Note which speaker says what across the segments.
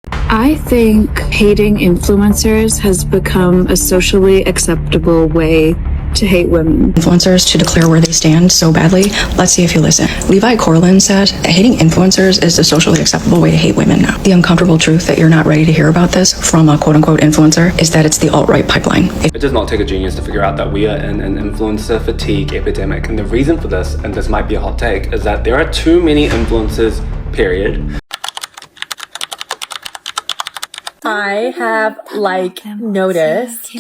Speaker 1: I think hating influencers has become a socially acceptable way to hate women.
Speaker 2: Influencers to declare where they stand so badly. Let's see if you listen. Levi Corlin said, hating influencers is a socially acceptable way to hate women now. The uncomfortable truth that you're not ready to hear about this from a quote-unquote influencer is that it's the alt-right pipeline.
Speaker 3: It does not take a genius to figure out that we are in an influencer fatigue epidemic. And the reason for this, and this might be a hot take, is that there are too many influencers, period.
Speaker 4: I have noticed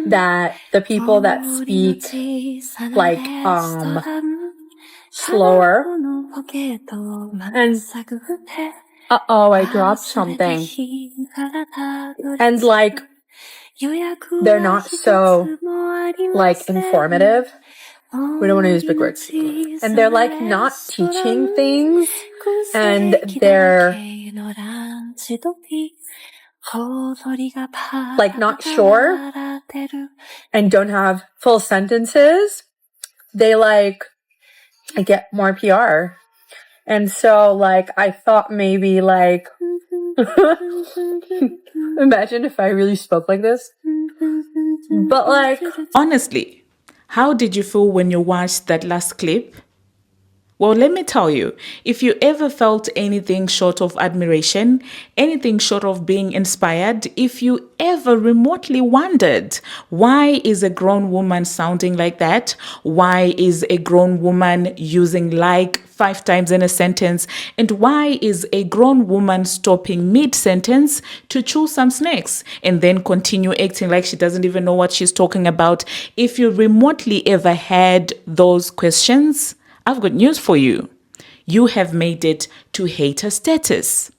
Speaker 4: that the people that speak slower and I dropped something and they're not so informative. We don't want to use big words. And they're not teaching things, and they're not sure and don't have full sentences. They get more PR. And so I thought maybe imagine if I really spoke like this. But
Speaker 5: honestly, how did you feel when you watched that last clip? Well, let me tell you, if you ever felt anything short of admiration, anything short of being inspired, if you ever remotely wondered, why is a grown woman sounding like that? Why is a grown woman using 5 times in a sentence? And why is a grown woman stopping mid-sentence to chew some snacks and then continue acting like she doesn't even know what she's talking about? If you remotely ever had those questions, I've got news for you. You have made it to hater status.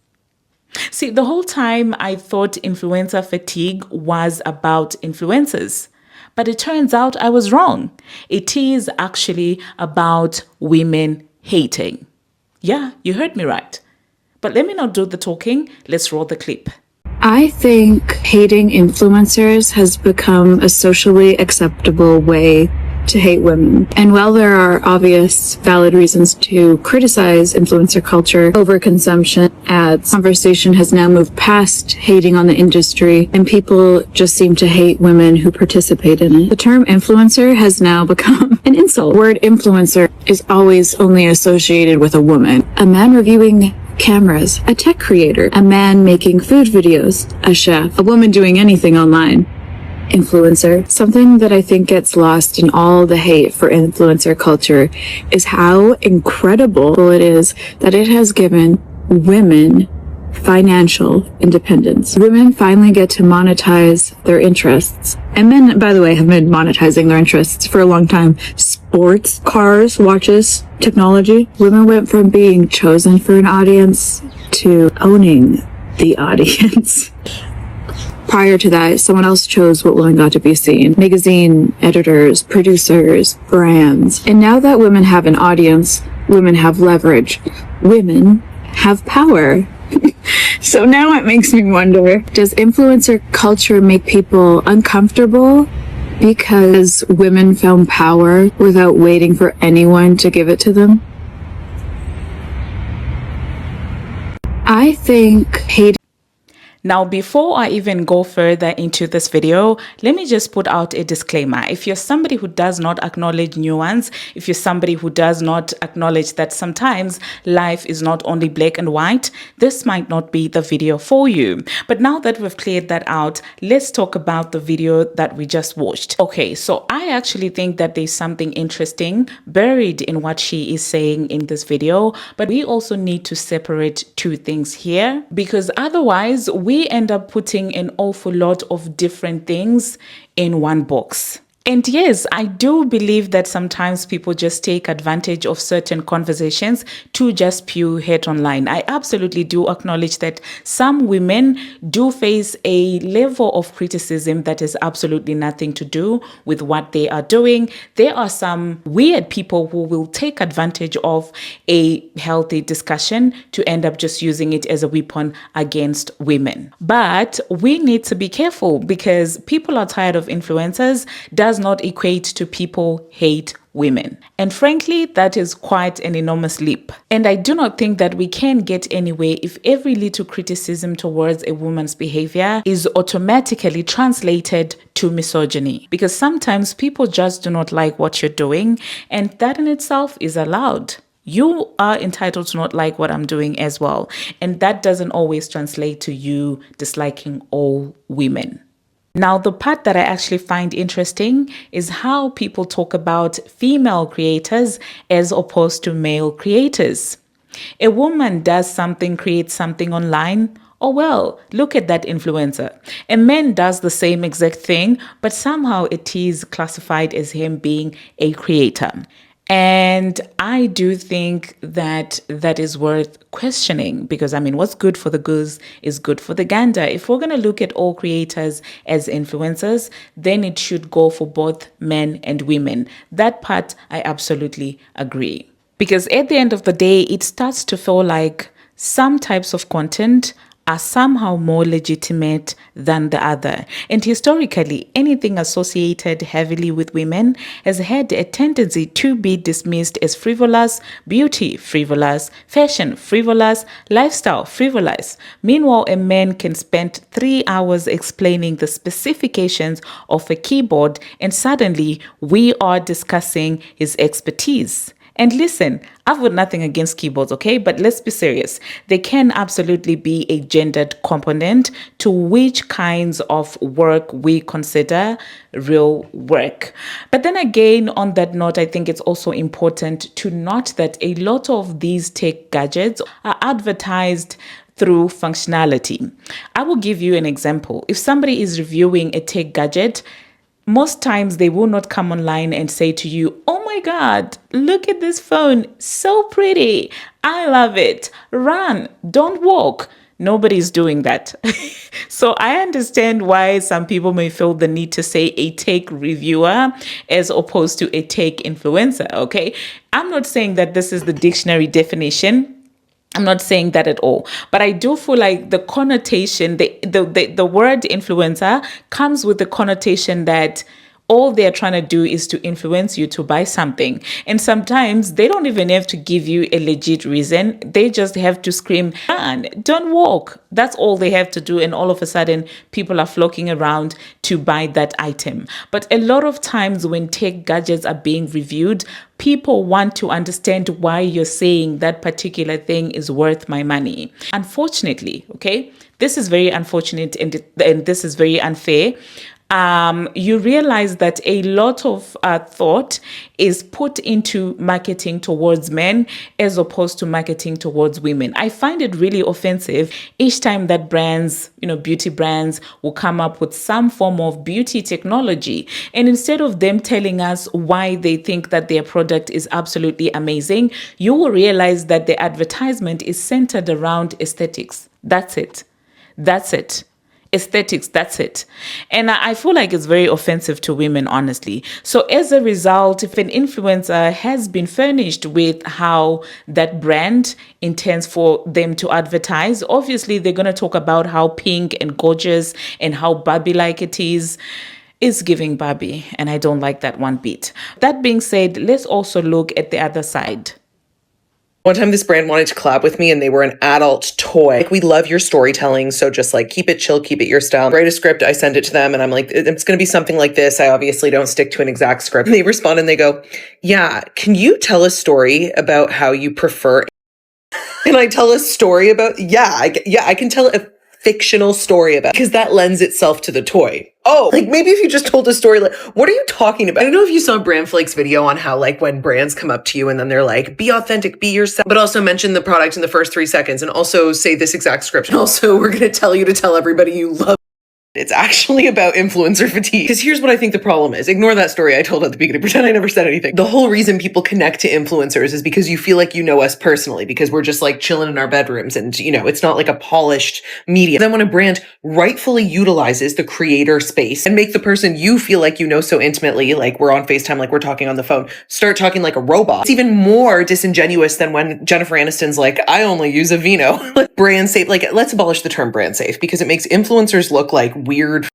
Speaker 5: See, the whole time I thought influencer fatigue was about influencers, but it turns out I was wrong. It is actually about women hating. Yeah, you heard me right. But let me not do the talking. Let's roll the clip.
Speaker 1: I think hating influencers has become a socially acceptable way to hate women. And while there are obvious, valid reasons to criticize influencer culture, overconsumption, ads, conversation has now moved past hating on the industry, and people just seem to hate women who participate in it. The term influencer has now become an insult. The word influencer is always only associated with a woman. A man reviewing cameras, a tech creator, a man making food videos, a chef, a woman doing anything online. Influencer. Something that I think gets lost in all the hate for influencer culture is how incredible it is that it has given women financial independence. Women finally get to monetize their interests. And men, by the way, have been monetizing their interests for a long time. Sports, cars, watches, technology. Women went from being chosen for an audience to owning the audience. Prior to that, someone else chose what women got to be seen. Magazine editors, producers, brands. And now that women have an audience, women have leverage. Women have power. So now it makes me wonder, does influencer culture make people uncomfortable because women found power without waiting for anyone to give it to them? I think hating.
Speaker 5: Now, before I even go further into this video, let me just put out a disclaimer. If you're somebody who does not acknowledge nuance, if you're somebody who does not acknowledge that sometimes life is not only black and white, this might not be the video for you. But now that we've cleared that out, let's talk about the video that we just watched. Okay, so I actually think that there's something interesting buried in what she is saying in this video, but we also need to separate two things here, because otherwise we end up putting an awful lot of different things in one box. And yes, I do believe that sometimes people just take advantage of certain conversations to just spew hate online. I absolutely do acknowledge that some women do face a level of criticism that has absolutely nothing to do with what they are doing. There are some weird people who will take advantage of a healthy discussion to end up just using it as a weapon against women. But we need to be careful, because people are tired of influencers does not equate to people hate women. And frankly, that is quite an enormous leap. And I do not think that we can get anywhere if every little criticism towards a woman's behavior is automatically translated to misogyny. Because sometimes people just do not like what you're doing, and that in itself is allowed. You are entitled to not like what I'm doing as well. And that doesn't always translate to you disliking all women. Now, the part that I actually find interesting is how people talk about female creators as opposed to male creators. A woman does something, creates something online. Oh, well, look at that influencer. A man does the same exact thing, but somehow it is classified as him being a creator. And I do think that that is worth questioning because, I mean, what's good for the goose is good for the gander. If we're going to look at all creators as influencers, then it should go for both men and women. That part, I absolutely agree. Because at the end of the day, it starts to feel like some types of content are somehow more legitimate than the other. And historically, anything associated heavily with women has had a tendency to be dismissed as frivolous, beauty frivolous, fashion frivolous, lifestyle frivolous. Meanwhile, a man can spend 3 hours explaining the specifications of a keyboard and suddenly we are discussing his expertise. And listen, I've got nothing against keyboards, okay? But let's be serious. There can absolutely be a gendered component to which kinds of work we consider real work. But then again, on that note, I think it's also important to note that a lot of these tech gadgets are advertised through functionality. I will give you an example. If somebody is reviewing a tech gadget, most times they will not come online and say to you, oh my God, look at this phone, so pretty, I love it, run, don't walk. Nobody's doing that. So I understand why some people may feel the need to say a tech reviewer as opposed to a tech influencer, okay? I'm not saying that this is the dictionary definition. I'm not saying that at all, but I do feel like the connotation, the word influencer comes with the connotation that all they're trying to do is to influence you to buy something. And sometimes they don't even have to give you a legit reason. They just have to scream, run, don't walk. That's all they have to do. And all of a sudden, people are flocking around to buy that item. But a lot of times when tech gadgets are being reviewed, people want to understand why you're saying that particular thing is worth my money. Unfortunately, okay, this is very unfortunate and this is very unfair. You realize that a lot of thought is put into marketing towards men as opposed to marketing towards women. I find it really offensive each time that brands, beauty brands will come up with some form of beauty technology. And instead of them telling us why they think that their product is absolutely amazing, you will realize that the advertisement is centered around aesthetics. That's it. Aesthetics, that's it. And I feel like it's very offensive to women, honestly. So as a result, if an influencer has been furnished with how that brand intends for them to advertise, obviously they're going to talk about how pink and gorgeous and how Barbie-like it is. It's giving Barbie, and I don't like that one bit. That being said, let's also look at the other side.
Speaker 6: One time this brand wanted to collab with me and they were an adult toy. Like, we love your storytelling, so just like keep it chill, keep it your style. Write a script, I send it to them and I'm like, it's going to be something like this. I obviously don't stick to an exact script. And they respond and they go, yeah, can you tell a story about how you prefer? And I tell a story about, I can tell a fictional story about, because that lends itself to the toy. Oh, like maybe if you just told a story, like, what are you talking about? I don't know if you saw Brand Flake's video on how, like, when brands come up to you and then they're like, be authentic, be yourself, but also mention the product in the first 3 seconds and also say this exact script. And also, we're going to tell you to tell everybody you love. It's actually about influencer fatigue. Because here's what I think the problem is. Ignore that story I told at the beginning. Pretend I never said anything. The whole reason people connect to influencers is because you feel like you know us personally, because we're just like chilling in our bedrooms and, it's not like a polished media. Then when a brand rightfully utilizes the creator space and make the person you feel like you know so intimately, like we're on FaceTime, like we're talking on the phone, start talking like a robot. It's even more disingenuous than when Jennifer Aniston's like, I only use Aveeno. Brand safe. Like, let's abolish the term brand safe because it makes influencers look like weird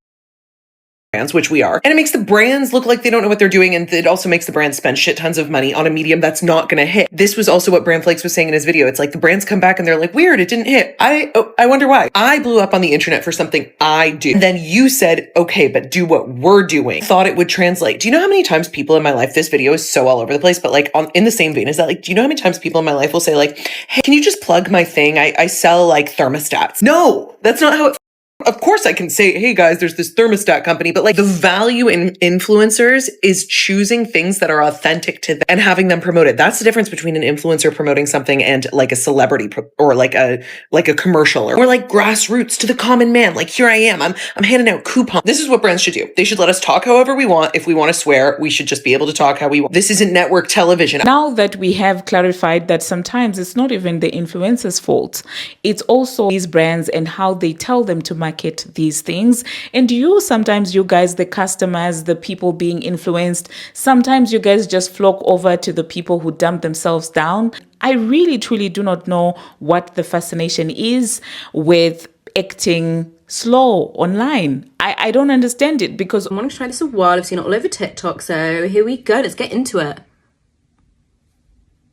Speaker 6: brands, which we are. And it makes the brands look like they don't know what they're doing. And it also makes the brands spend shit tons of money on a medium that's not going to hit. This was also what Brand Flakes was saying in his video. It's like the brands come back and they're like, weird, it didn't hit. I wonder why. I blew up on the internet for something I do. And then you said, okay, but do what we're doing. Thought it would translate. Do you know how many times people in my life, this video is so all over the place, but like in the same vein as that, like, do you know how many times people in my life will say like, hey, can you just plug my thing? I sell like thermostats. No, that's not how it. Of course I can say, hey guys, there's this thermostat company, but like the value in influencers is choosing things that are authentic to them and having them promoted. That's the difference between an influencer promoting something and like a celebrity or like a commercial or like grassroots to the common man. Like here I am, I'm handing out coupons. This is what brands should do. They should let us talk however we want. If we want to swear, we should just be able to talk how we want. This isn't network television.
Speaker 5: Now that we have clarified that sometimes it's not even the influencer's fault, it's also these brands and how they tell them to market these things. And sometimes you guys, the customers, the people being influenced, sometimes you guys just flock over to the people who dump themselves down. I really truly do not know what the fascination is with acting slow online. I don't understand it because
Speaker 7: I want to try this a while. I've seen it all over TikTok, so here we go. Let's get into it.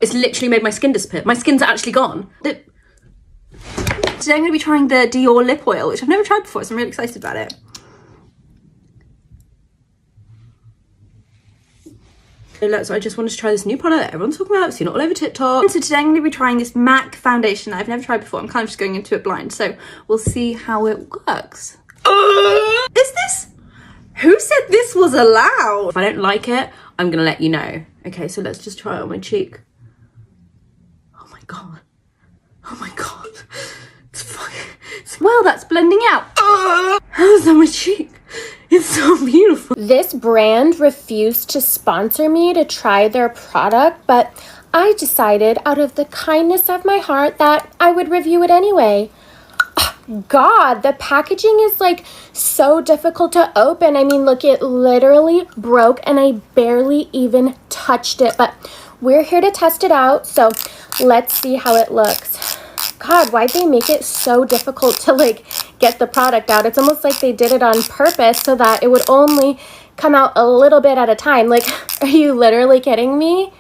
Speaker 7: It's literally made my skin disappear. My skin's actually gone. Today I'm going to be trying the Dior lip oil, which I've never tried before, so I'm really excited about it. So I just wanted to try this new product that everyone's talking about. I've seen it all over TikTok. So today I'm going to be trying this MAC foundation that I've never tried before. I'm kind of just going into it blind, so we'll see how it works. Is this? Who said this was allowed? If I don't like it, I'm going to let you know. Okay, so let's just try it on my cheek. Oh my god. Oh my god. Well, that's blending out. How's on my cheek? It's so beautiful.
Speaker 8: This brand refused to sponsor me to try their product, but I decided out of the kindness of my heart that I would review it anyway. God, the packaging is like so difficult to open. I mean, look, it literally broke and I barely even touched it, but we're here to test it out. So let's see how it looks. God, why'd they make it so difficult to like get the product out? It's almost like they did it on purpose so that it would only come out a little bit at a time. Like, are you literally kidding me?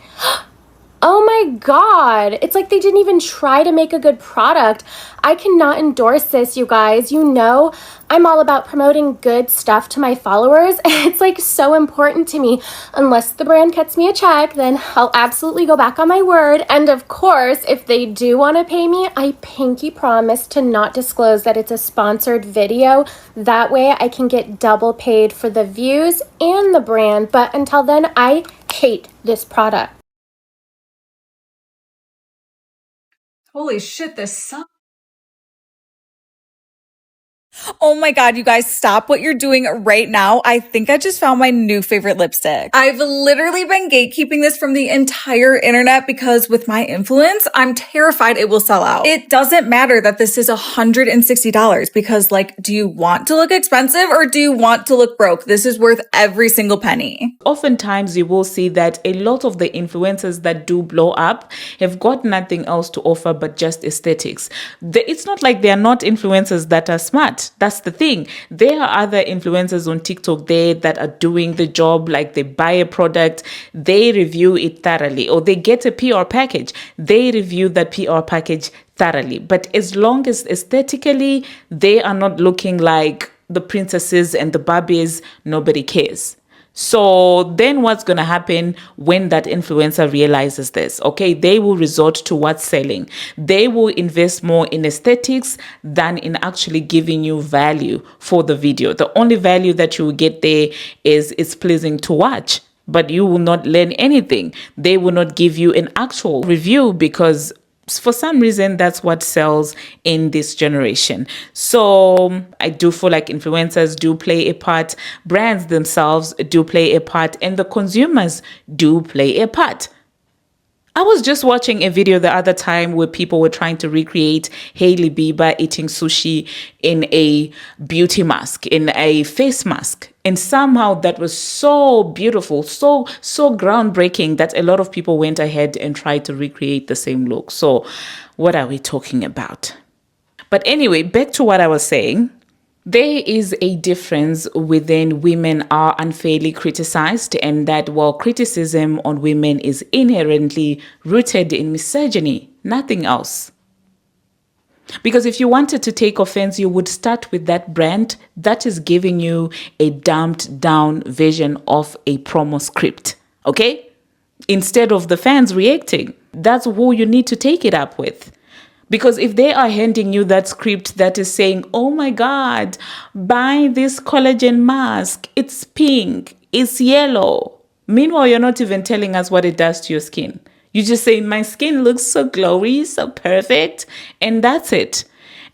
Speaker 8: Oh my God. It's like they didn't even try to make a good product. I cannot endorse this, you guys. You know, I'm all about promoting good stuff to my followers. It's like so important to me. Unless the brand cuts me a check, then I'll absolutely go back on my word. And of course, if they do want to pay me, I pinky promise to not disclose that it's a sponsored video. That way I can get double paid for the views and the brand. But until then, I hate this product.
Speaker 9: Holy shit, this sucks. Oh my God, you guys, stop what you're doing right now. I think I just found my new favorite lipstick. I've literally been gatekeeping this from the entire internet because with my influence, I'm terrified it will sell out. It doesn't matter that this is $160 because like, do you want to look expensive or do you want to look broke? This is worth every single penny.
Speaker 5: Oftentimes you will see that a lot of the influencers that do blow up have got nothing else to offer but just aesthetics. It's not like they are not influencers that are smart. That's the thing. There are other influencers on TikTok there that are doing the job, like they buy a product, they review it thoroughly, or they get a PR package, they review that PR package thoroughly. But as long as aesthetically they are not looking like the princesses and the Barbies, nobody cares. So then what's going to happen when that influencer realizes this? Okay, they will resort to what's selling. They will invest more in aesthetics than in actually giving you value for the video. The only value that you will get there is it's pleasing to watch, but you will not learn anything. They will not give you an actual review because for some reason, that's what sells in this generation. So I do feel like influencers do play a part, brands themselves do play a part, and the consumers do play a part. I was just watching a video the other time where people were trying to recreate Hailey Bieber eating sushi in a beauty mask, in a face mask. And somehow that was so beautiful, so groundbreaking that a lot of people went ahead and tried to recreate the same look. So what are we talking about? But anyway, back to what I was saying. There is a difference within women are unfairly criticized, and that while criticism on women is inherently rooted in misogyny, nothing else. Because if you wanted to take offense, you would start with that brand that is giving you a dumbed down version of a promo script, okay? Instead of the fans reacting. That's who you need to take it up with. Because if they are handing you that script that is saying, oh my God, buy this collagen mask, it's pink, it's yellow. Meanwhile, you're not even telling us what it does to your skin. You just say, my skin looks so glowy, so perfect, and that's it.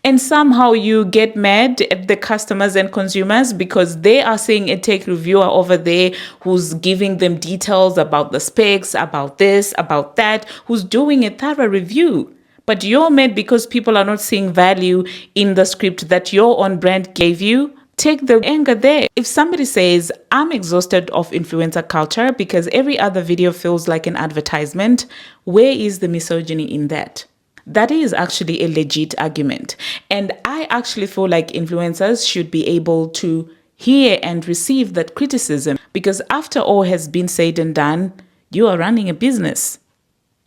Speaker 5: And somehow you get mad at the customers and consumers because they are seeing a tech reviewer over there who's giving them details about the specs, about this, about that, who's doing a thorough review. But you're mad because people are not seeing value in the script that your own brand gave you. Take the anger there. If somebody says, I'm exhausted of influencer culture because every other video feels like an advertisement, where is the misogyny in that? That is actually a legit argument. And I actually feel like influencers should be able to hear and receive that criticism because after all has been said and done, you are running a business.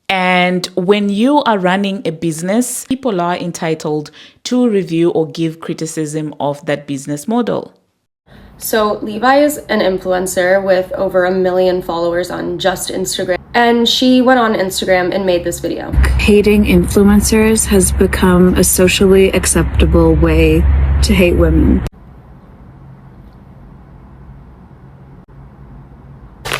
Speaker 5: And when you are running a business, people are entitled to review or give criticism of that business model.
Speaker 10: So Levi is an influencer with over 1 million followers on just Instagram. And she went on Instagram and made this video.
Speaker 1: Hating influencers has become a socially acceptable way to hate women.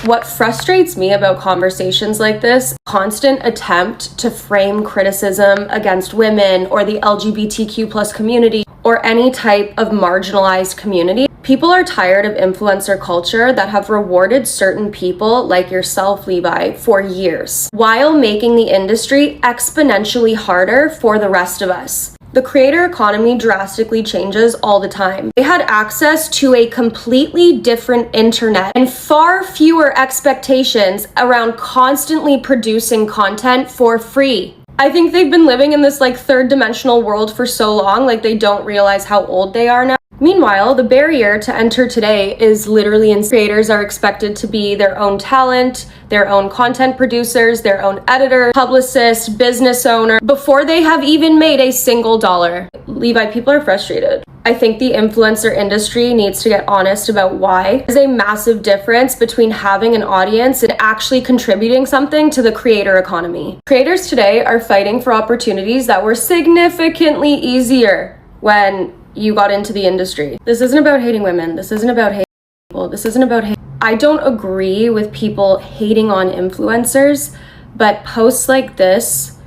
Speaker 10: What frustrates me about conversations like this, constant attempt to frame criticism against women or the LGBTQ plus community or any type of marginalized community. People are tired of influencer culture that have rewarded certain people like yourself, Levi, for years, while making the industry exponentially harder for the rest of us. The creator economy drastically changes all the time. They had access to a completely different internet and far fewer expectations around constantly producing content for free. I think they've been living in this third dimensional world for so long, they don't realize how old they are now. Meanwhile, the barrier to enter today is literally insane. Creators are expected to be their own talent, their own content producers, their own editor, publicist, business owner, before they have even made a single dollar. Levi, people are frustrated. I think the influencer industry needs to get honest about why. There's a massive difference between having an audience and actually contributing something to the creator economy. Creators today are fighting for opportunities that were significantly easier when you got into the industry. This isn't about hating women. This isn't about hating people. This isn't about hate. I don't agree with people hating on influencers, but posts like this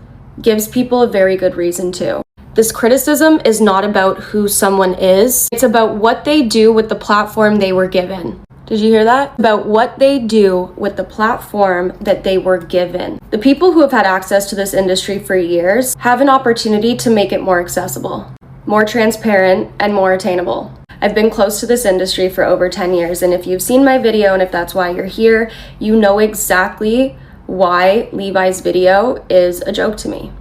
Speaker 10: gives people a very good reason to. This criticism is not about who someone is. It's about what they do with the platform they were given. Did you hear that? About what they do with the platform that they were given. The people who have had access to this industry for years have an opportunity to make it more accessible, more transparent, and more attainable. I've been close to this industry for over 10 years, and if you've seen my video and if that's why you're here, you know exactly why Levi's video is a joke to me.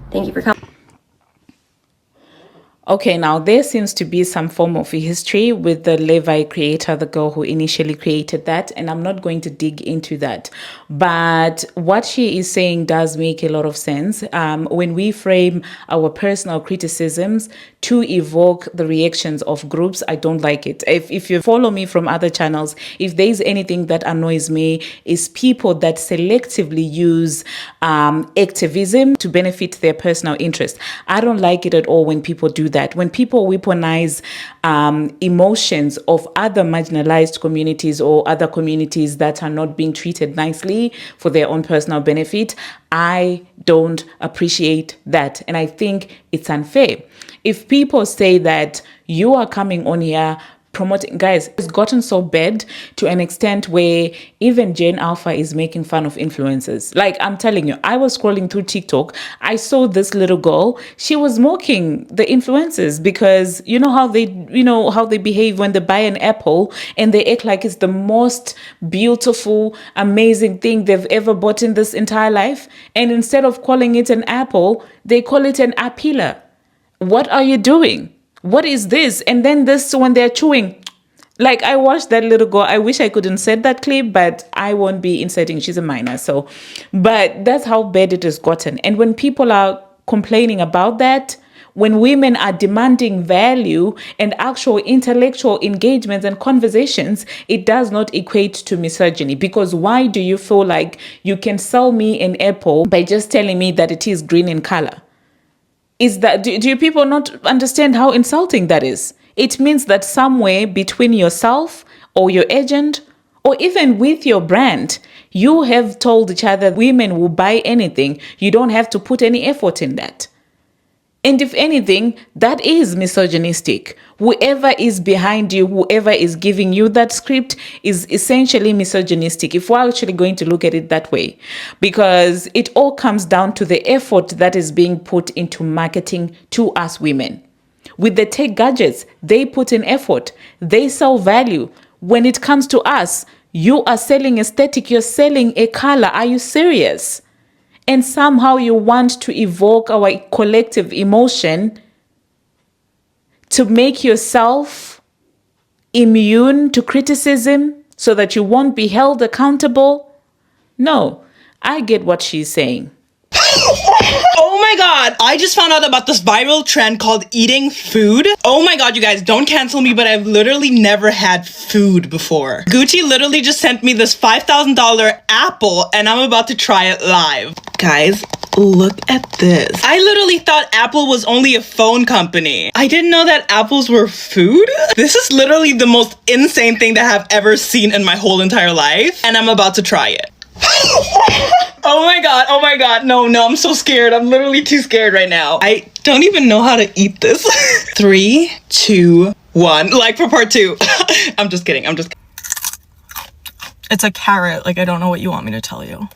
Speaker 10: Thank you for coming.
Speaker 5: Okay, now there seems to be some form of a history with the Levi creator, the girl who initially created that, and I'm not going to dig into that. But what she is saying does make a lot of sense. When we frame our personal criticisms to evoke the reactions of groups, I don't like it. If you follow me from other channels, if there's anything that annoys me, is people that selectively use activism to benefit their personal interest. I don't like it at all when people do that. When people weaponize emotions of other marginalized communities or other communities that are not being treated nicely for their own personal benefit, I don't appreciate that. And I think it's unfair. If people say that you are coming on here promoting, guys, it's gotten so bad to an extent where even Jane Alpha is making fun of influencers. Like, I'm telling you, I was scrolling through TikTok. I saw this little girl. She was mocking the influencers because you know how they behave when they buy an apple and they act like it's the most beautiful, amazing thing they've ever bought in this entire life. And instead of calling it an apple, they call it an appealer. What are you doing? What is this? And then this when they're chewing. Like, I watched that little girl. I wish I could insert that clip, but I won't be inserting. She's a minor. So, but that's how bad it has gotten. And when people are complaining about that, when women are demanding value and actual intellectual engagements and conversations, it does not equate to misogyny. Because why do you feel like you can sell me an apple by just telling me that it is green in color? Is that, do you people not understand how insulting that is? It means that somewhere between yourself or your agent or even with your brand, you have told each other women will buy anything. You don't have to put any effort in that. And if anything, that is misogynistic. Whoever is behind you, whoever is giving you that script is essentially misogynistic, if we're actually going to look at it that way. Because it all comes down to the effort that is being put into marketing to us women. With the tech gadgets, they put in effort. They sell value. When it comes to us, you are selling aesthetic, you're selling a color. Are you serious? And somehow you want to evoke our collective emotion to make yourself immune to criticism so that you won't be held accountable. No, I get what she's saying.
Speaker 11: Oh my god, I just found out about this viral trend called eating food. Oh my god, you guys, don't cancel me, but I've literally never had food before. Gucci literally just sent me this $5,000 apple and I'm about to try it live. Guys, look at this. I literally thought Apple was only a phone company. I didn't know that apples were food. This is literally the most insane thing that I've ever seen in my whole entire life, and I'm about to try it. Oh my god, no, I'm so scared. I'm literally too scared right now. I don't even know how to eat this. 3, 2, 1, like for part 2. I'm just kidding. It's a carrot, like I don't know what you want me to tell you.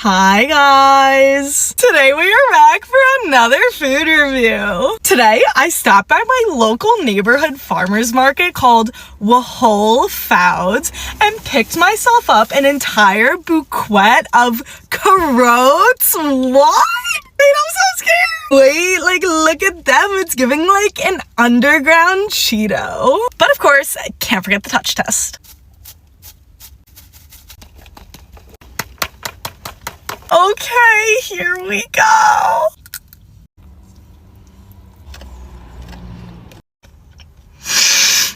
Speaker 11: Hi guys! Today we are back for another food review. Today I stopped by my local neighborhood farmer's market called Whole Foods and picked myself up an entire bouquet of carrots. What? Wait, I'm so scared! Wait, like look at them. It's giving like an underground Cheeto. But of course, I can't forget the touch test. Okay, here we go.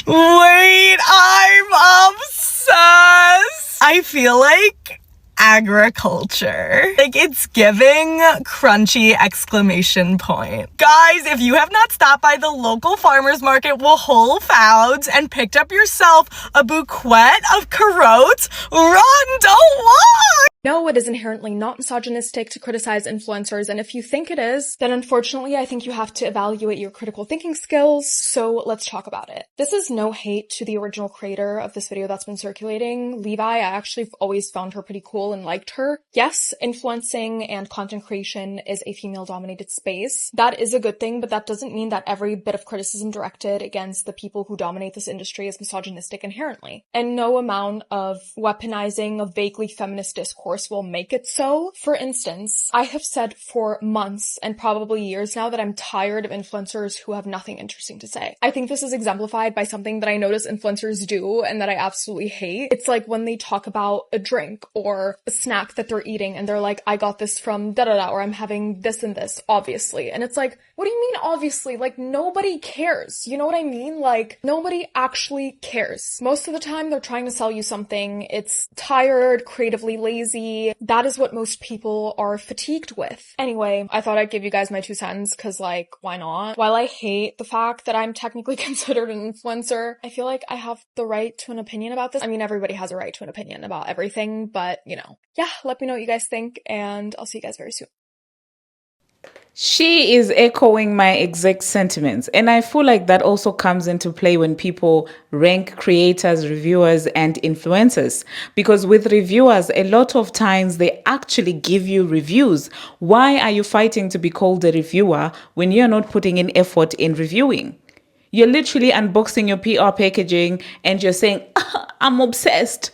Speaker 11: Wait, I'm obsessed. I feel like agriculture. Like it's giving crunchy exclamation point. Guys, if you have not stopped by the local farmer's market Whole Foods and picked up yourself a bouquet of carrots, run, don't walk!
Speaker 12: No, it is inherently not misogynistic to criticize influencers, and if you think it is, then unfortunately I think you have to evaluate your critical thinking skills, so let's talk about it. This is no hate to the original creator of this video that's been circulating, Levi. I actually always found her pretty cool and liked her. Yes, influencing and content creation is a female-dominated space. That is a good thing, but that doesn't mean that every bit of criticism directed against the people who dominate this industry is misogynistic inherently. And no amount of weaponizing of vaguely feminist discourse will make it so. For instance, I have said for months and probably years now that I'm tired of influencers who have nothing interesting to say. I think this is exemplified by something that I notice influencers do and that I absolutely hate. It's like when they talk about a drink or a snack that they're eating and they're like, I got this from da-da-da, or I'm having this and this, obviously. And it's like, what do you mean obviously? Like, nobody cares. You know what I mean? Like, nobody actually cares. Most of the time they're trying to sell you something. It's tired, creatively lazy. That is what most people are fatigued with. Anyway, I thought I'd give you guys my 2 cents because, like, why not? While I hate the fact that I'm technically considered an influencer, I feel like I have the right to an opinion about this. I mean, everybody has a right to an opinion about everything, but, you know. Yeah, let me know what you guys think, and I'll see you guys very soon.
Speaker 5: She is echoing my exact sentiments. And I feel like that also comes into play when people rank creators, reviewers, and influencers. Because with reviewers, a lot of times they actually give you reviews. Why are you fighting to be called a reviewer when you're not putting in effort in reviewing? You're literally unboxing your PR packaging and you're saying, I'm obsessed.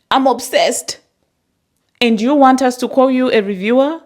Speaker 5: I'm obsessed. And you want us to call you a reviewer?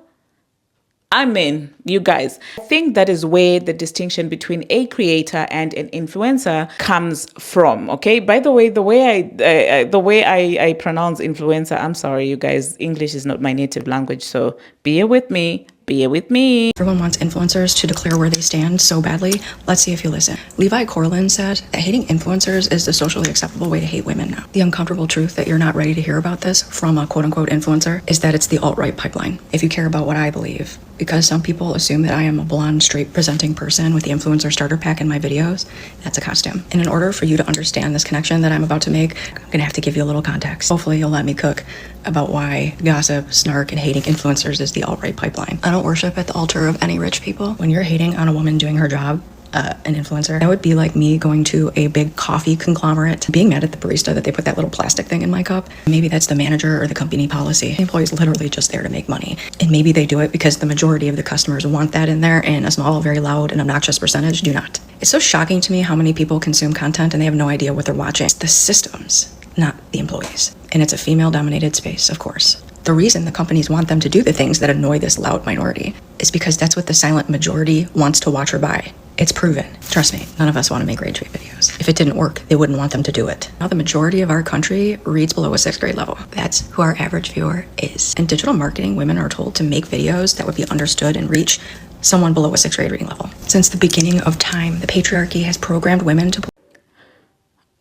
Speaker 5: I mean, you guys, I think that is where the distinction between a creator and an influencer comes from. Okay. By the way, the way I pronounce influencer, I'm sorry, you guys, English is not my native language. So bear with me. Bear with me.
Speaker 2: Everyone wants influencers to declare where they stand so badly. Let's see if you listen. Levi Corlin said that hating influencers is the socially acceptable way to hate women now. The uncomfortable truth that you're not ready to hear about this from a quote-unquote influencer is that it's the alt-right pipeline. If you care about what I believe, because some people assume that I am a blonde, straight presenting person with the influencer starter pack in my videos, that's a costume. And in order for you to understand this connection that I'm about to make, I'm gonna have to give you a little context. Hopefully you'll let me cook about why gossip, snark, and hating influencers is the alt-right pipeline. I don't worship at the altar of any rich people. When you're hating on a woman doing her job, an influencer, that would be like me going to a big coffee conglomerate, being mad at the barista that they put that little plastic thing in my cup. Maybe that's the manager or the company policy. The employee's literally just there to make money. And maybe they do it because the majority of the customers want that in there, and a small, very loud and obnoxious percentage do not. It's so shocking to me how many people consume content and they have no idea what they're watching. It's the systems, not the employees. And it's a female-dominated space, of course. The reason the companies want them to do the things that annoy this loud minority is because that's what the silent majority wants to watch or buy. It's proven. Trust me, none of us want to make rage bait videos. If it didn't work, they wouldn't want them to do it. Now the majority of our country reads below a 6th grade level. That's who our average viewer is. In digital marketing, women are told to make videos that would be understood and reach someone below a 6th grade reading level. Since the beginning of time, the patriarchy has programmed women to...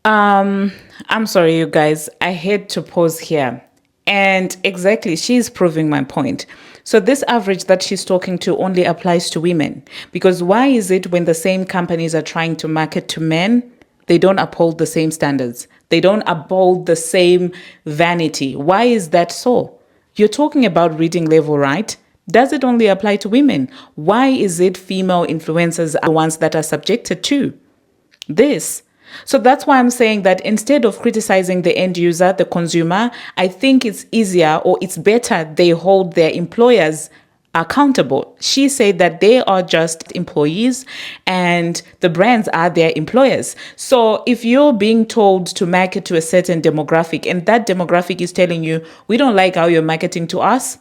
Speaker 5: I'm sorry, you guys. I had to pause here. And exactly, she's proving my point. So this average that she's talking to only applies to women. Because why is it when the same companies are trying to market to men, they don't uphold the same standards? They don't uphold the same vanity. Why is that so? You're talking about reading level, right? Does it only apply to women? Why is it female influencers are the ones that are subjected to this? So that's why I'm saying that instead of criticizing the end user, the consumer, I think it's easier or it's better they hold their employers accountable. She said that they are just employees and the brands are their employers. So if you're being told to market to a certain demographic and that demographic is telling you, we don't like how you're marketing to us,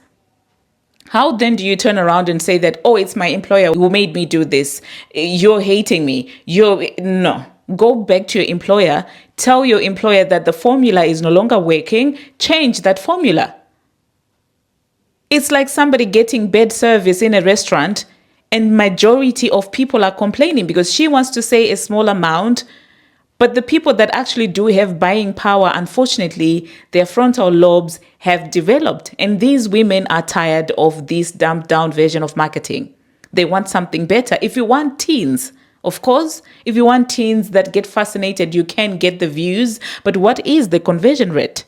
Speaker 5: how then do you turn around and say that, oh, it's my employer who made me do this? You're hating me. No. Go back to your employer, tell your employer that the formula is no longer working, change that formula. It's like somebody getting bad service in a restaurant and majority of people are complaining because she wants to say a small amount, but the people that actually do have buying power, unfortunately, their frontal lobes have developed. And these women are tired of this dumbed down version of marketing. They want something better. If you want teens, of course, if you want teens that get fascinated, you can get the views. But what is the conversion rate?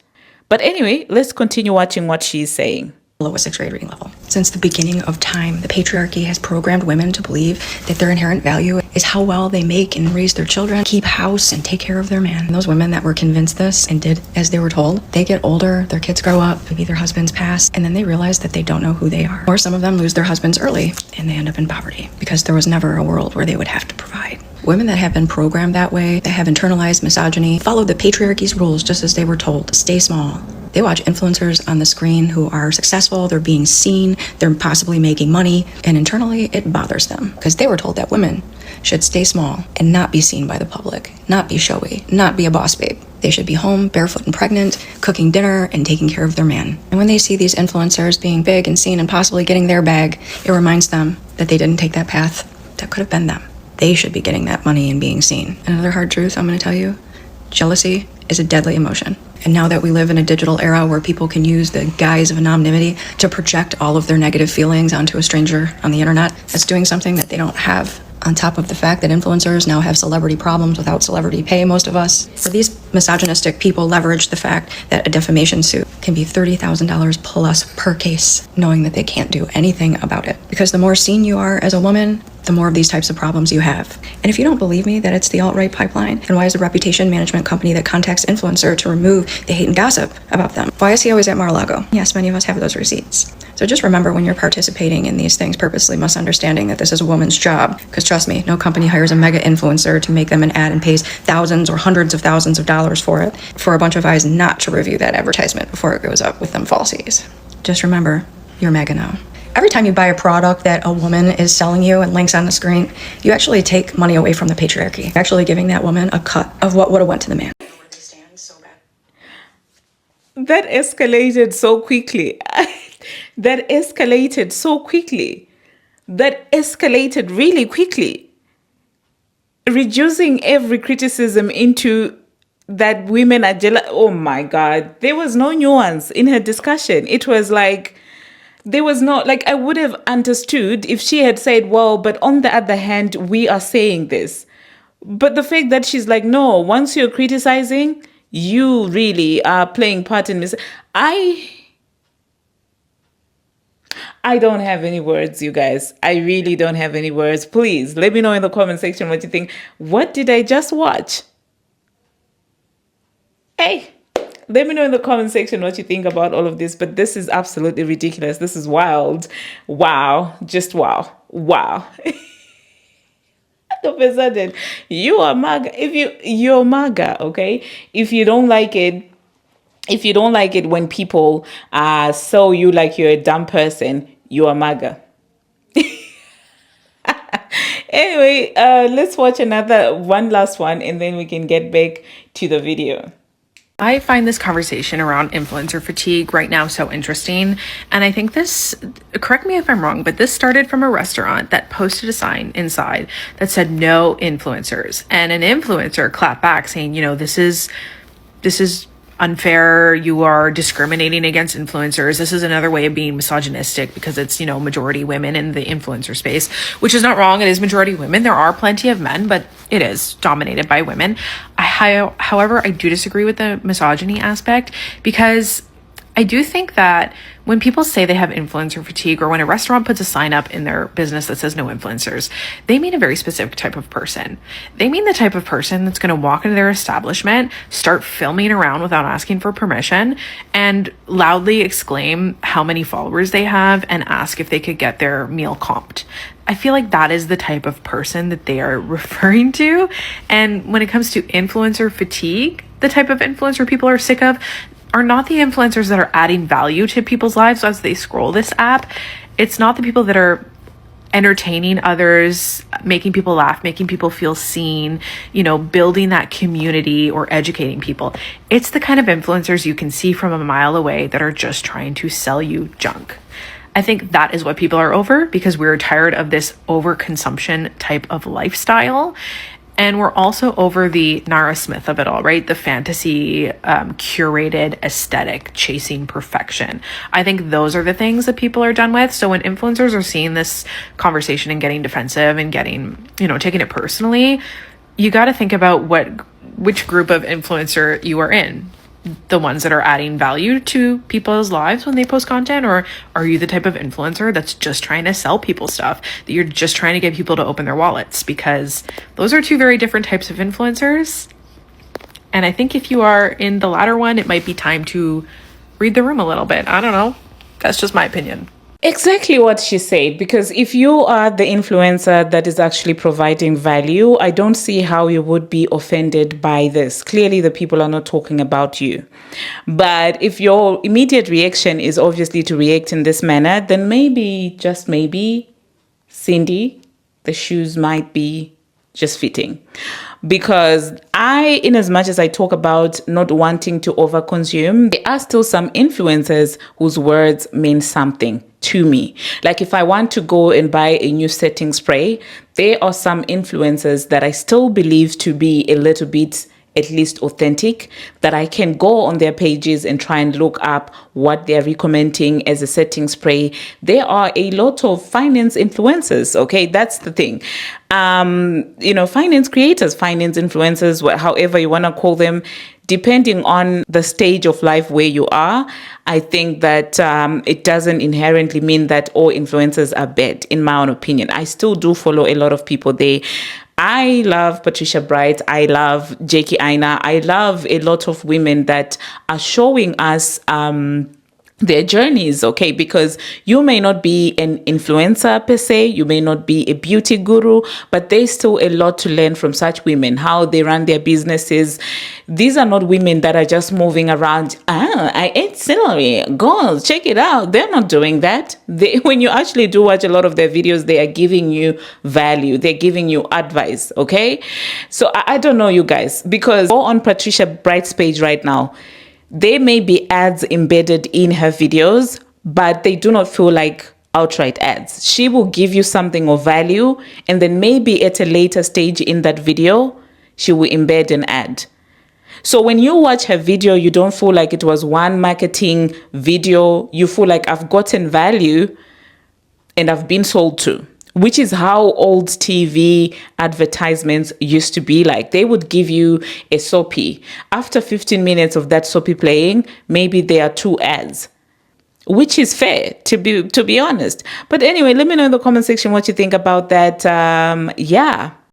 Speaker 5: But anyway, let's continue watching what she's saying.
Speaker 2: Below a 6th grade reading level. Since the beginning of time, the patriarchy has programmed women to believe that their inherent value is how well they make and raise their children, keep house, and take care of their man. And those women that were convinced this and did as they were told, they get older, their kids grow up, maybe their husbands pass, and then they realize that they don't know who they are. Or some of them lose their husbands early and they end up in poverty because there was never a world where they would have to provide. Women that have been programmed that way, that have internalized misogyny, follow the patriarchy's rules just as they were told. Stay small. They watch influencers on the screen who are successful, they're being seen, they're possibly making money, and internally it bothers them because they were told that women should stay small and not be seen by the public, not be showy, not be a boss babe. They should be home, barefoot and pregnant, cooking dinner and taking care of their man. And when they see these influencers being big and seen and possibly getting their bag, it reminds them that they didn't take that path that could have been them. They should be getting that money and being seen. Another hard truth I'm going to tell you, jealousy is a deadly emotion. And now that we live in a digital era where people can use the guise of anonymity to project all of their negative feelings onto a stranger on the internet, that's doing something that they don't have. On top of the fact that influencers now have celebrity problems without celebrity pay, most of us. So these misogynistic people leverage the fact that a defamation suit can be $30,000 plus per case, knowing that they can't do anything about it. Because the more seen you are as a woman, the more of these types of problems you have. And if you don't believe me that it's the alt-right pipeline, then why is a reputation management company that contacts influencer to remove the hate and gossip about them? Why is he always at Mar-a-Lago? Yes, many of us have those receipts. So just remember when you're participating in these things purposely, misunderstanding that this is a woman's job. Because trust me, no company hires a mega influencer to make them an ad and pays thousands or hundreds of thousands of dollars for it, for a bunch of eyes not to review that advertisement before it goes up with them falsies. Just remember, you're mega now. Every time you buy a product that a woman is selling you and links on the screen, you actually take money away from the patriarchy. You're actually giving that woman a cut of what would have went to the man.
Speaker 5: That escalated so quickly. That escalated so quickly. That escalated really quickly. Reducing every criticism into that women are jealous. Oh my God. There was no nuance in her discussion. It was like, there was no, like, I would have understood if she had said, well, but on the other hand, we are saying this. But the fact that she's like, no, once you're criticizing, you really are playing part in this. I don't have any words, you guys. I really don't have any words. Please let me know in the comment section what you think. What did I just watch? Hey, let me know in the comment section what you think about all of this. But this is absolutely ridiculous. This is wild. Wow. Just wow. Wow. All of a sudden, you are MAGA. You're MAGA, okay? If you don't like it when people sell you like you're a dumb person, you are MAGA. Anyway, let's watch one last one, and then we can get back to the video.
Speaker 6: I find this conversation around influencer fatigue right now so interesting. And I think this, correct me if I'm wrong, but this started from a restaurant that posted a sign inside that said no influencers. And an influencer clapped back saying, you know, this is unfair. You are discriminating against influencers. This is another way of being misogynistic because it's, you know, majority women in the influencer space, which is not wrong. It is majority women. There are plenty of men, but it is dominated by women. However, I do disagree with the misogyny aspect because I do think that when people say they have influencer fatigue, or when a restaurant puts a sign up in their business that says no influencers, they mean a very specific type of person. They mean the type of person that's going to walk into their establishment, start filming around without asking for permission, and loudly exclaim how many followers they have and ask if they could get their meal comped. I feel like that is the type of person that they are referring to. And when it comes to influencer fatigue, the type of influencer people are sick of are not the influencers that are adding value to people's lives as they scroll this app. It's not the people that are entertaining others, making people laugh, making people feel seen, you know, building that community or educating people. It's the kind of influencers you can see from a mile away that are just trying to sell you junk. I think that is what people are over because we're tired of this overconsumption type of lifestyle. And we're also over the Nara Smith of it all, right? The fantasy, curated aesthetic, chasing perfection. I think those are the things that people are done with. So when influencers are seeing this conversation and getting defensive and getting, you know, taking it personally, you got to think about which group of influencer you are in. The ones that are adding value to people's lives when they post content, or are you the type of influencer that's just trying to sell people stuff, that you're just trying to get people to open their wallets? Because those are two very different types of influencers. And I think if you are in the latter one, it might be time to read the room a little bit. I don't know. That's just my opinion.
Speaker 5: Exactly what she said, because if you are the influencer that is actually providing value, I don't see how you would be offended by this. Clearly, the people are not talking about you. But if your immediate reaction is obviously to react in this manner, then maybe, just maybe, Cindy, the shoes might be just fitting. Because in as much as I talk about not wanting to overconsume, there are still some influencers whose words mean something to me. Like if I want to go and buy a new setting spray, there are some influencers that I still believe to be a little bit at least authentic, that I can go on their pages and try and look up what they're recommending as a setting spray. There are a lot of finance influencers, okay? That's the thing. Finance creators, finance influencers, however you want to call them, depending on the stage of life where you are. I think that it doesn't inherently mean that all influencers are bad, in my own opinion. I still do follow a lot of people there. I love Patricia Bright. I love Jackie Aina. I love a lot of women that are showing us their journeys, okay? Because you may not be an influencer per se, you may not be a beauty guru, but there's still a lot to learn from such women, how they run their businesses. These are not women that are just moving around, I ate celery, girls, check it out. They're not doing that. When you actually do watch a lot of their videos, they are giving you value, they're giving you advice, okay? So I don't know, you guys, because go on Patricia Bright's page right now. There may be ads embedded in her videos, but they do not feel like outright ads. She will give you something of value, and then maybe at a later stage in that video, she will embed an ad. So when you watch her video, you don't feel like it was one marketing video. You feel like I've gotten value and I've been sold to, which is how old TV advertisements used to be like. They would give you a soapy. After 15 minutes of that soapy playing, maybe there are 2 ads, which is fair, to be honest. But anyway, let me know in the comment section what you think about that. Yeah.